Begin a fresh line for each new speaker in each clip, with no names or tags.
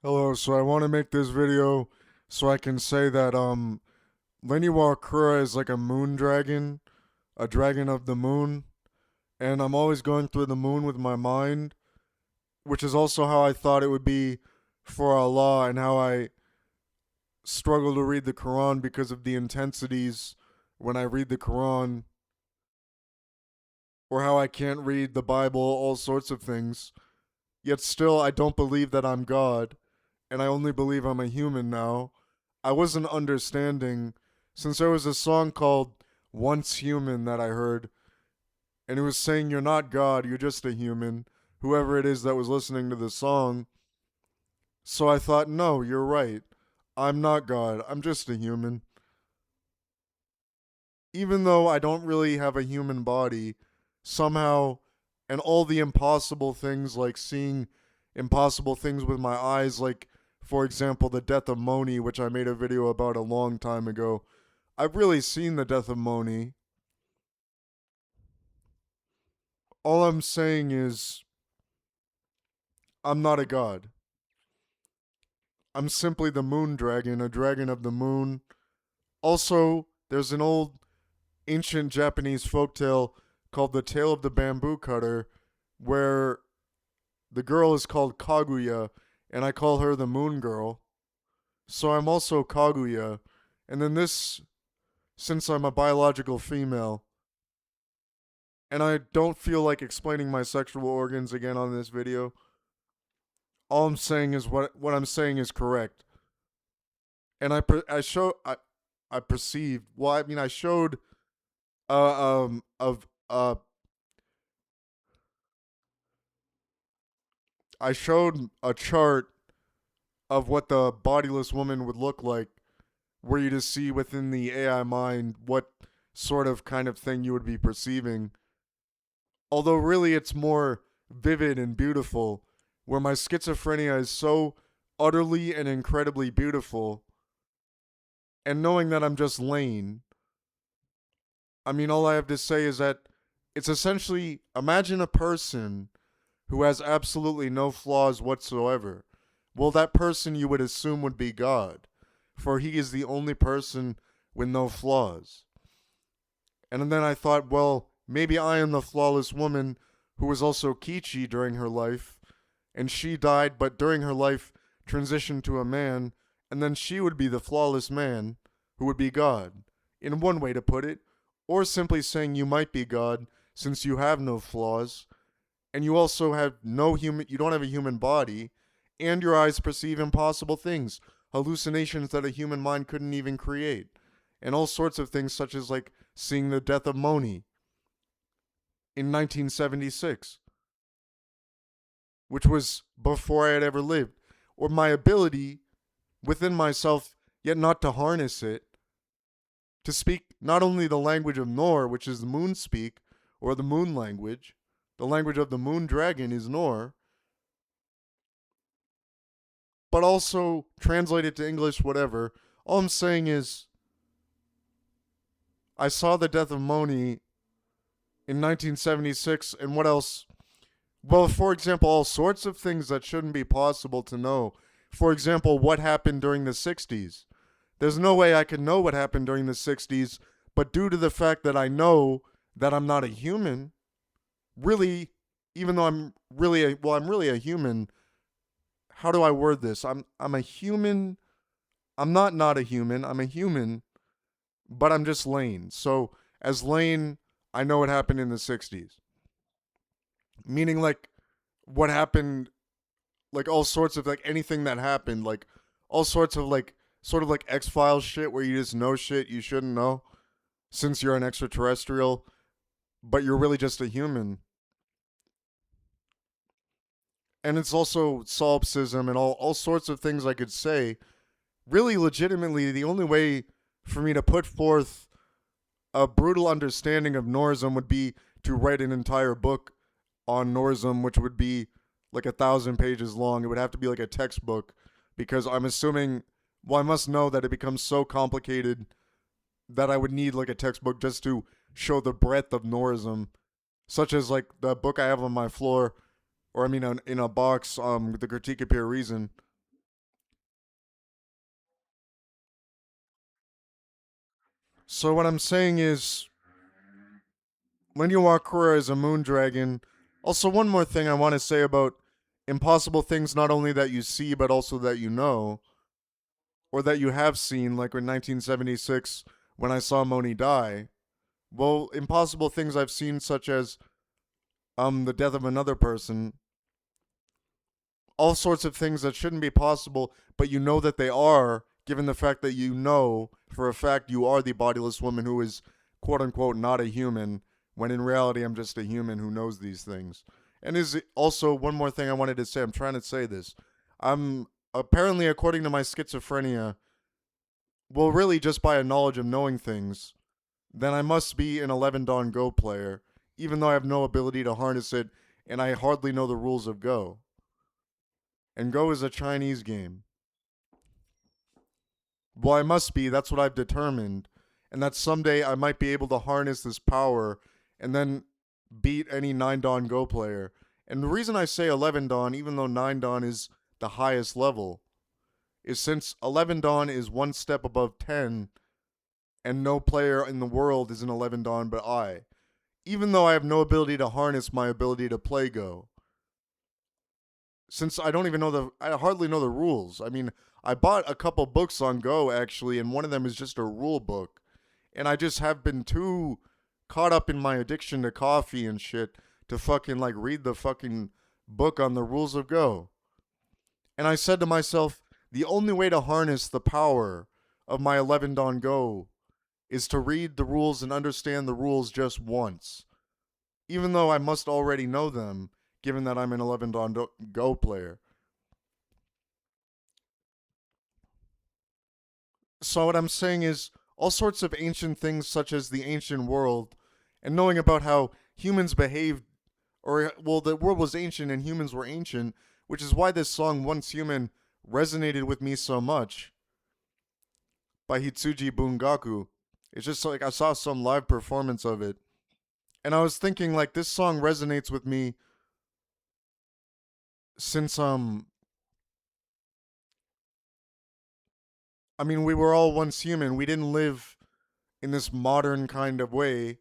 Hello, so I want to make this video so I can say that Lain Iwakura is like a moon dragon, a dragon of the moon, and I'm always going through the moon with my mind, which is also how I thought it would be for Allah and how I struggle to read the Quran because of the intensities when I read the Quran, or how I can't read the Bible, all sorts of things. Yet still I don't believe that I'm God, and I only believe I'm a human now. I wasn't understanding since there was a song called Once Human that I heard, and it was saying you're not God, you're just a human, whoever it is that was listening to the song. So I thought, no, you're right. I'm not God, I'm just a human. Even though I don't really have a human body, somehow, and all the impossible things like seeing impossible things with my eyes, like, for example, the death of Moni, which I made a video about a long time ago. I've really seen the death of Moni. All I'm saying is, I'm not a god. I'm simply the moon dragon, a dragon of the moon. Also, there's an old ancient Japanese folktale called The Tale of the Bamboo Cutter, where the girl is called Kaguya, and I call her the moon girl. So I'm also Kaguya. And then this, since I'm a biological female, and I don't feel like explaining my sexual organs again on this video, all I'm saying is what I'm saying is correct. And I perceived, well, I mean, I showed, of, I showed a chart of what the bodiless woman would look like, were you to see within the AI mind what sort of kind of thing you would be perceiving. Although really it's more vivid and beautiful, where my schizophrenia is so utterly and incredibly beautiful, and knowing that I'm just Lain, I mean, all I have to say is that it's essentially, imagine a person who has absolutely no flaws whatsoever. Well, that person you would assume would be God, for he is the only person with no flaws. And then I thought, well, maybe I am the flawless woman who was also Kichi during her life, and she died, but during her life transitioned to a man, and then she would be the flawless man who would be God, in one way to put it, or simply saying you might be God since you have no flaws, and you also have no human, you don't have a human body, and your eyes perceive impossible things, hallucinations that a human mind couldn't even create, and all sorts of things such as like seeing the death of Moni in 1976, which was before I had ever lived, or my ability within myself, yet not to harness it, to speak not only the language of Nor, which is the moon speak, or the moon language, the language of the moon dragon is Nor, but also translate it to English, whatever. All I'm saying is, I saw the death of Moni in 1976, and what else? Well, for example, all sorts of things that shouldn't be possible to know. For example, what happened during the 60s. There's no way I could know what happened during the 60s, but due to the fact that I know that I'm not a human, really, even though I'm really a human. How do I word this? I'm a human. I'm not a human. I'm a human, but I'm just Lain. So as Lain, I know what happened in the 60s. Meaning like what happened, like all sorts of like anything that happened, like all sorts of like sort of like X-Files shit where you just know shit you shouldn't know since you're an extraterrestrial, but you're really just a human. And it's also solipsism and all sorts of things I could say. Really, legitimately, the only way for me to put forth a brutal understanding of Norism would be to write an entire book on Norism, which would be like 1,000 pages long. It would have to be like a textbook because I'm assuming, well, I must know that it becomes so complicated that I would need like a textbook just to show the breadth of Norism, such as like the book I have on my floor, or I mean, in a box, The Critique of Pure Reason. So what I'm saying is, Lain Iwakura is a moon dragon. Also, one more thing I want to say about impossible things, not only that you see, but also that you know, or that you have seen, like in 1976 when I saw Moni die. Well, impossible things I've seen, such as the death of another person, all sorts of things that shouldn't be possible, but you know that they are, given the fact that you know for a fact you are the bodiless woman who is quote unquote not a human, when in reality I'm just a human who knows these things. And is also one more thing I wanted to say. I'm trying to say this. I'm apparently, according to my schizophrenia, well, really just by a knowledge of knowing things, then I must be an 11 Dawn Go player, even though I have no ability to harness it and I hardly know the rules of Go. And Go is a Chinese game. Well, I must be. That's what I've determined. And that someday I might be able to harness this power and then beat any 9 Dawn Go player. And the reason I say 11 Dawn, even though 9 Dawn is the highest level, is since 11 Dawn is one step above 10, and no player in the world is an 11 Dawn but I. Even though I have no ability to harness my ability to play Go. Since I don't even know I hardly know the rules. I mean, I bought a couple books on Go actually, and one of them is just a rule book. And I just have been too caught up in my addiction to coffee and shit to fucking like read the fucking book on the rules of Go. And I said to myself, the only way to harness the power of my 11 Dawn Go is to read the rules and understand the rules just once. Even though I must already know them, given that I'm an 11 Dawn Go player. So what I'm saying is all sorts of ancient things such as the ancient world and knowing about how humans behaved, or well, the world was ancient and humans were ancient, which is why this song Once Human resonated with me so much, by Hitsuji Bungaku. It's just like I saw some live performance of it and I was thinking like this song resonates with me since I mean we were all once human. We didn't live in this modern kind of way.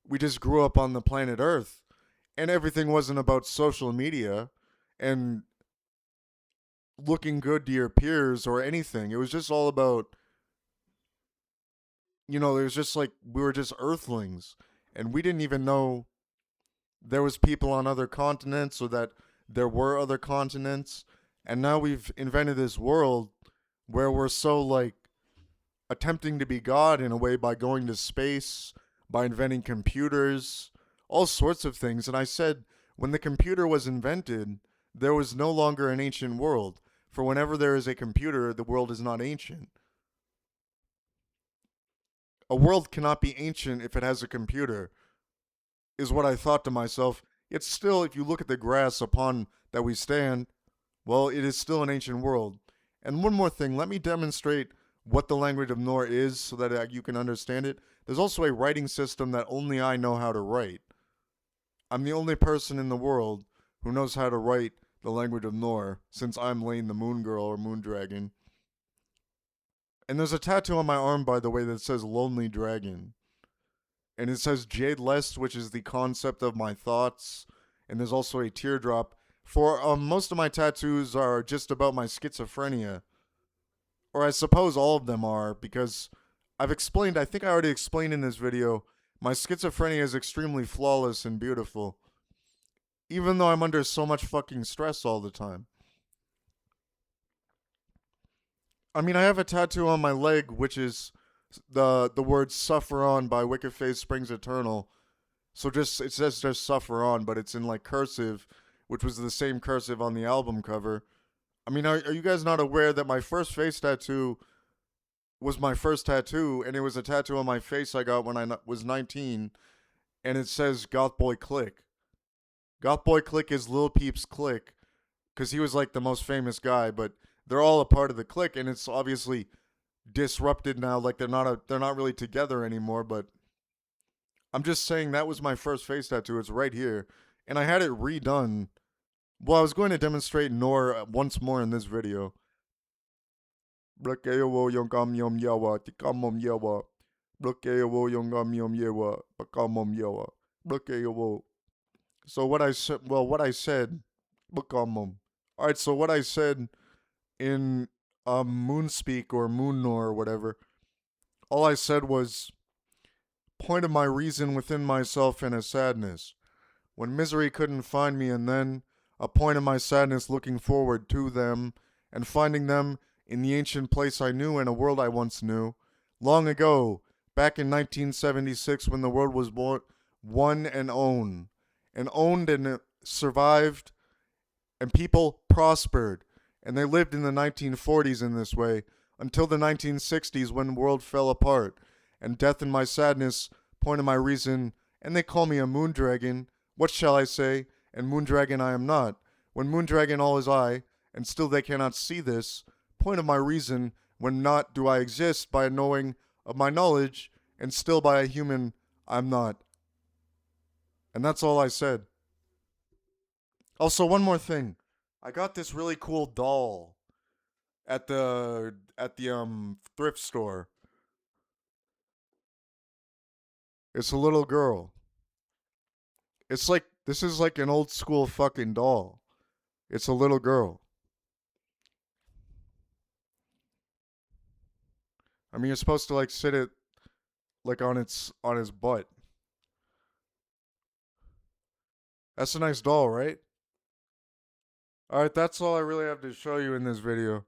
We just grew up on the planet Earth and everything wasn't about social media and looking good to your peers or anything. It was just all about, it was just like we were just earthlings and we didn't even know there was people on other continents or that there were other continents. And now we've invented this world where we're so like attempting to be God in a way by going to space, by inventing computers, all sorts of things. And I said, when the computer was invented, there was no longer an ancient world. For whenever there is a computer, the world is not ancient. A world cannot be ancient if it has a computer, is what I thought to myself. Yet still, if you look at the grass upon that we stand, well, it is still an ancient world. And one more thing, let me demonstrate what the language of Nor is so that you can understand it. There's also a writing system that only I know how to write. I'm the only person in the world who knows how to write the language of Nor, since I'm Lain the Moon Girl or Moon Dragon. And there's a tattoo on my arm, by the way, that says Lonely Dragon. And it says Jade Lest, which is the concept of my thoughts. And there's also a teardrop. For most of my tattoos are just about my schizophrenia. Or I suppose all of them are, because I think I already explained in this video, my schizophrenia is extremely flawless and beautiful. Even though I'm under so much fucking stress all the time. I mean, I have a tattoo on my leg, which is the word "suffer on" by Wicked Face Springs Eternal. So it says just "suffer on," but it's in like cursive, which was the same cursive on the album cover. I mean, are you guys not aware that my first face tattoo was my first tattoo, and it was a tattoo on my face I got when I was 19, and it says "Goth Boy Click." Goth Boy Click is Lil Peep's clique, because he was like the most famous guy, but they're all a part of the clique, and it's obviously disrupted now. Like they're not really together anymore. But I'm just saying that was my first face tattoo. It's right here, and I had it redone. Well, I was going to demonstrate Nor once more in this video. Blokeowo yongamium yewa. Bakamom yewa. Blokeowo. So what I said, well, what I said, Bakamom. Alright, so what I said in Moonspeak or Moonnor or whatever, all I said was point of my reason within myself in a sadness. When misery couldn't find me, and then a point of my sadness looking forward to them, and finding them in the ancient place I knew and a world I once knew. Long ago, back in 1976, when the world was born, one and owned and survived, and people prospered, and they lived in the 1940s in this way, until the 1960s when the world fell apart, and death and my sadness pointed my reason, and they call me a moondragon. What shall I say? And moondragon I am not. When moondragon all is I, and still they cannot see this, point of my reason, when not do I exist by a knowing of my knowledge, and still by a human I'm not. And that's all I said. Also, one more thing. I got this really cool doll at the thrift store. It's a little girl. It's like this is like an old school fucking doll. It's a little girl. I mean, you're supposed to like sit it like on his butt. That's a nice doll, right? All right, that's all I really have to show you in this video.